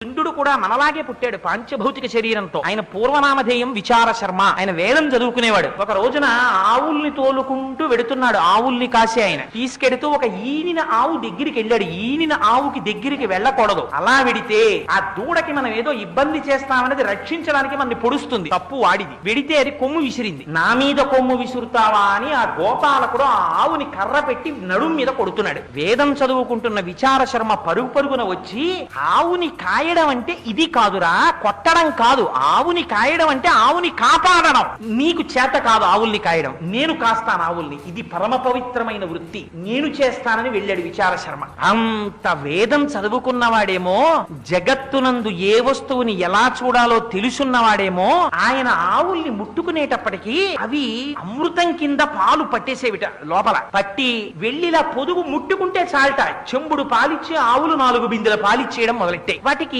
ఇంద్రుడు కూడా మనలాగే పుట్టాడు పాంచభౌతిక శరీరంతో. ఆయన పూర్వనామధేయం విచార శర్మ. ఆయన వేదం చదువుకునేవాడు. ఒక రోజున ఆవుల్ని తోలుకుంటూ వెడుతున్నాడు. ఆవుల్ని కాసి ఆయన తీసుకెడుతూ ఒక ఈనిన ఆవు దగ్గరికి వెళ్ళాడు. ఈనిన ఆవుకి దగ్గరికి వెళ్ళకూడదు. అలా వెడితే ఆ దూడకి మనం ఏదో ఇబ్బంది చేస్తామనేది రక్షించడానికి మనని పొడుస్తుంది. తప్పు వాడిది. వెడితే అది కొమ్ము విసిరింది. నా మీద కొమ్ము విసురుతావా అని ఆ గోపాలకుడు ఆ ఆవుని కర్ర పెట్టి నడుం మీద కొడుతున్నాడు. వేదం చదువుకుంటున్న విచార శర్మ పరుగు పరుగున వచ్చి, ఆవుని కాయడం అంటే ఇది కాదురా, కొట్టడం కాదు. ఆవుని కాయడం అంటే ఆవుని కాపాడడం. నీకు చేత కాదు ఆవుల్ని కాయడం, నేను కాస్తాను ఆవుల్ని. ఇది పరమ పవిత్రమైన వృత్తి, నేను చేస్తానని వెళ్ళాడు విచార శర్మ. అంత వేదం చదువుకున్నవాడేమో, జగత్తునందు ఏ వస్తువుని ఎలా చూడాలో తెలుసున్నవాడేమో, ఆయన ఆవుల్ని ముట్టుకునేటప్పటికీ అవి అమృతం కింద పాలు పట్టేసేవిట. లోపల పట్టి వెళ్ళిలా పొదుగు ముట్టుకుంటే చాలట చెంబుడు పాలిచ్చి ఆవులు 4 బిందెల పాలిచ్చేయడం మొదలెట్టాయి. వాటికి